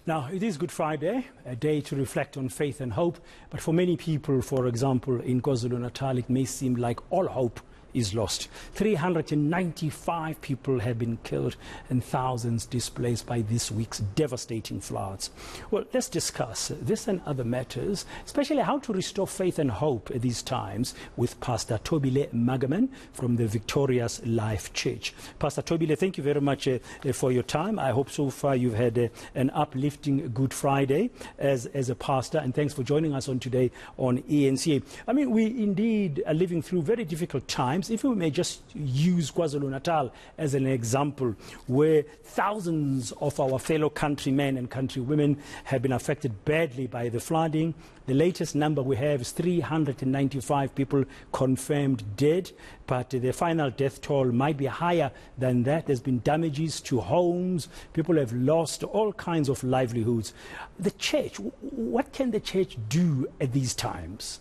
Now, it is Good Friday, a day to reflect on faith and hope. But for many people, for example, in KwaZulu-Natal, it may seem like all hope is lost. 395 people have been killed and thousands displaced by this week's devastating floods. Well, let's discuss this and other matters, especially how to restore faith and hope at these times, with Pastor Thobile Magerman from the Victorious Life Church. Pastor Thobile, thank you very much for your time. I hope so far you've had an uplifting Good Friday as a pastor, and thanks for joining us on today on eNCA. I mean, we indeed are living through very difficult times. If we may just use KwaZulu-Natal as an example, where thousands of our fellow countrymen and countrywomen have been affected badly by the flooding. The latest number we have is 395 people confirmed dead, but the final death toll might be higher than that. There's been damages to homes. People have lost all kinds of livelihoods. The church, what can the church do at these times?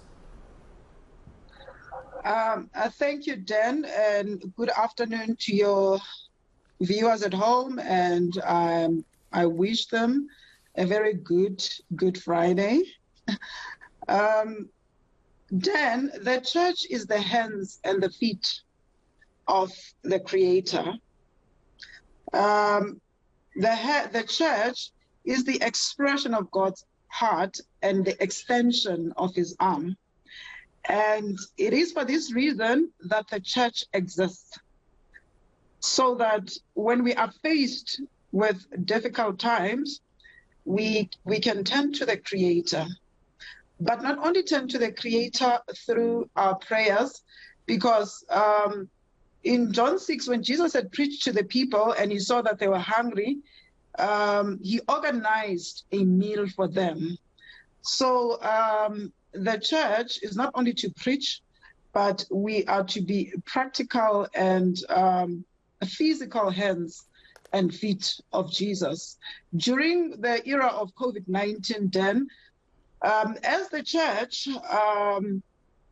Thank you, Dan, and good afternoon to your viewers at home. And I wish them a very good Friday. Dan, the church is the hands and the feet of the Creator. The church is the expression of God's heart and the extension of His arm. And it is for this reason that the church exists, so that when we are faced with difficult times, we can turn to the Creator. But not only turn to the Creator through our prayers, because in John 6, when Jesus had preached to the people and he saw that they were hungry, he organized a meal for them. So the church is not only to preach, but we are to be practical and physical hands and feet of Jesus. During the era of COVID-19, then, as the church,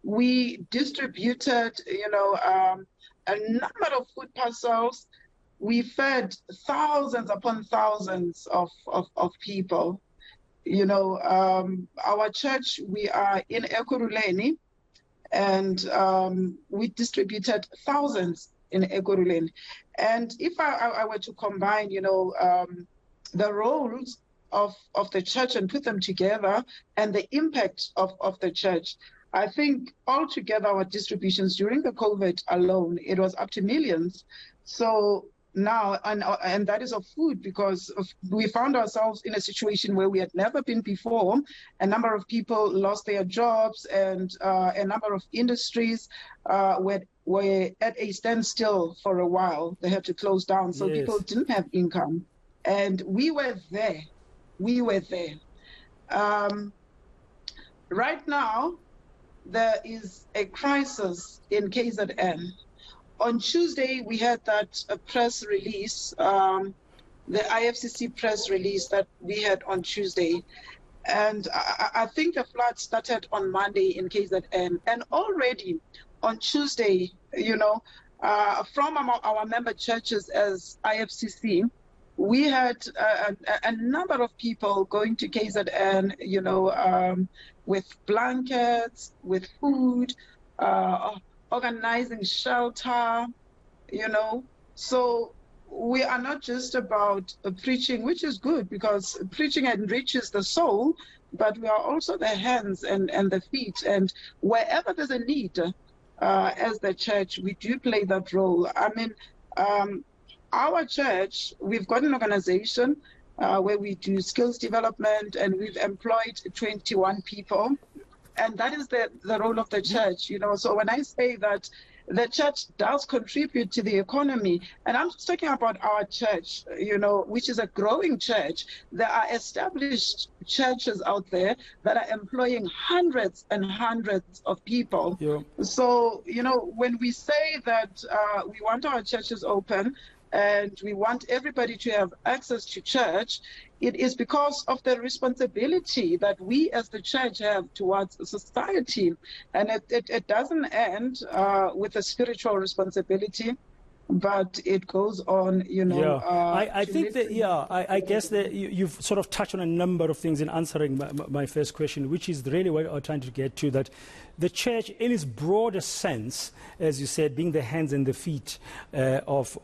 we distributed, a number of food parcels. We fed thousands upon thousands of people. Our church, we are in Ekurhuleni, and we distributed thousands in Ekurhuleni. And if I were to combine, the roles of the church and put them together and the impact of the church, I think altogether our distributions during the COVID alone, it was up to millions. So now, and that is of food, because we found ourselves in a situation where we had never been before. A number of people lost their jobs, and a number of industries were at a standstill for a while. They had to close down, so Yes. People didn't have income. And we were there. Right now, there is a crisis in KZN. On Tuesday, we had that press release, the IFCC press release that we had on Tuesday. And I think the flood started on Monday in KZN. And already on Tuesday, from our member churches as IFCC, we had a number of people going to KZN, with blankets, with food, organizing shelter, So we are not just about preaching, which is good, because preaching enriches the soul, but we are also the hands and the feet. And wherever there's a need, as the church, we do play that role. I mean, our church, we've got an organization where we do skills development, and we've employed 21 people. And that is the role of the church, So when I say that the church does contribute to the economy, and I'm talking about our church, which is a growing church. There are established churches out there that are employing hundreds and hundreds of people. Yeah. So, when we say that we want our churches open, and we want everybody to have access to church, it is because of the responsibility that we as the church have towards society. And it doesn't end with a spiritual responsibility. but it goes on, you know. Yeah, I think that, I guess that you've sort of touched on a number of things in answering my first question, which is really what I'm trying to get to, that the church, in its broader sense, as you said, being the hands and the feet of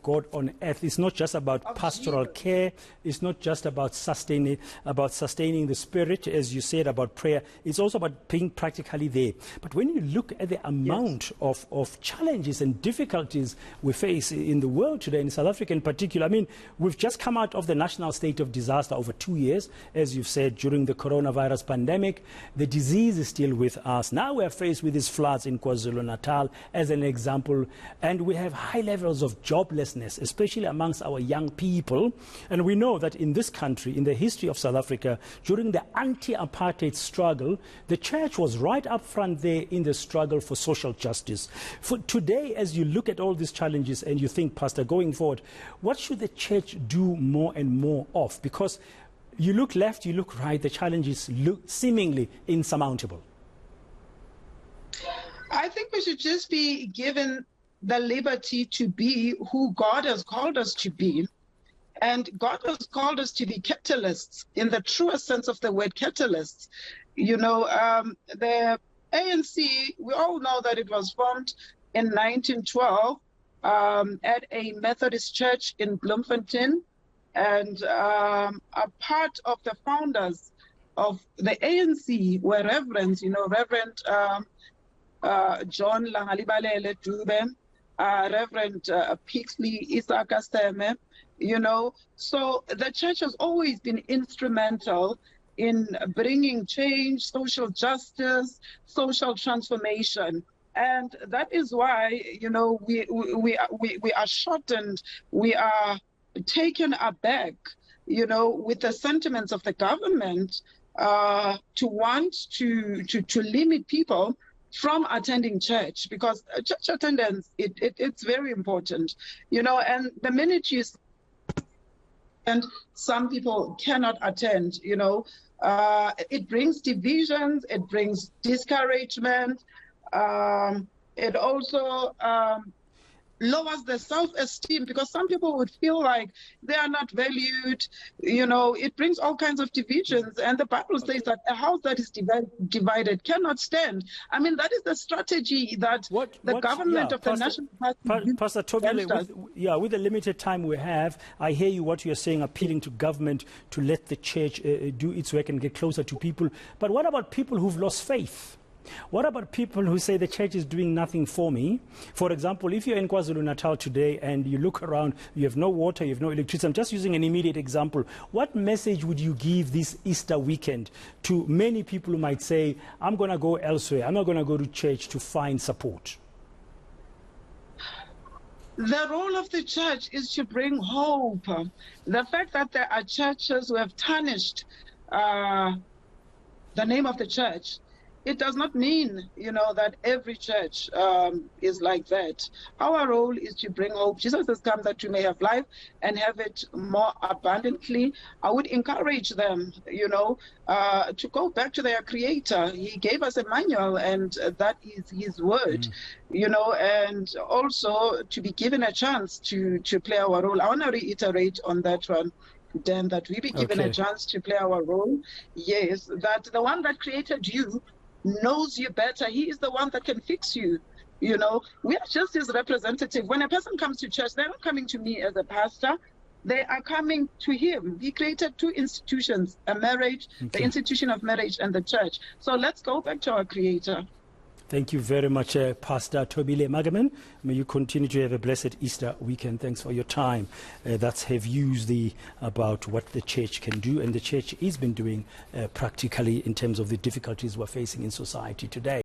God on earth, it's not just about pastoral care, it's not just about sustaining the spirit, as you said, about prayer, it's also about being practically there. But when you look at the amount of challenges and difficulties we face in the world today, in South Africa in particular, I mean, we've just come out of the national state of disaster over 2 years, as you've said, during the coronavirus pandemic. The disease is still with us. Now we are faced with these floods in KwaZulu-Natal as an example, and we have high levels of joblessness, especially amongst our young people. And we know that in this country, in the history of South Africa, during the anti-apartheid struggle, the church was right up front there in the struggle for social justice. For today, as you look at all these challenges and you think, Pastor, going forward, what should the church do more and more of? Because you look left, you look right, the challenges look seemingly insurmountable. I think we should just be given the liberty to be who God has called us to be. And God has called us to be catalysts in the truest sense of the word catalysts. You know, the ANC, we all know that it was formed in 1912 at a Methodist church in Bloemfontein. And a part of the founders of the ANC were reverends, you know, Reverend John Langalibalele Dube, Reverend Pixley Isaka Seme, you know. So the church has always been instrumental in bringing change, social justice, social transformation. And that is why, you know, we are shortened, we are taken aback, you know, with the sentiments of the government to want to limit people from attending church, because church attendance, it's very important, you know. And the minute you and some people cannot attend, you know, it brings divisions, it brings discouragement, it also lowers the self-esteem, because some people would feel like they are not valued, you know. It brings all kinds of divisions, and the Bible says that a house that is divided cannot stand. I mean, that is the strategy that the government of the National Party... Pastor Thobile, with the limited time we have, I hear you what you're saying, appealing to government to let the church do its work and get closer to people. But what about people who've lost faith? What about people who say the church is doing nothing for me? For example, if you're in KwaZulu-Natal today and you look around, you have no water, you have no electricity. I'm just using an immediate example. What message would you give this Easter weekend to many people who might say, I'm going to go elsewhere, I'm not going to go to church to find support? The role of the church is to bring hope. The fact that there are churches who have tarnished the name of the church, it does not mean, you know, that every church is like that. Our role is to bring hope. Jesus has come that you may have life and have it more abundantly. I would encourage them, you know, to go back to their Creator. He gave us a manual, and that is His word, you know, and also to be given a chance to play our role. I want to reiterate on that one, Dan, that we be given a chance to play our role. Yes, that the one that created you knows you better. He is the one that can fix you. You know, we are just his representative. When a person comes to church, they're not coming to me as a pastor. They are coming to him. He created two institutions, a marriage, the institution of marriage, and the church. So let's go back to our Creator. Thank you very much, Pastor Thobile Magerman. May you continue to have a blessed Easter weekend. Thanks for your time. That's have used about what the church can do, and the church has been doing practically in terms of the difficulties we're facing in society today.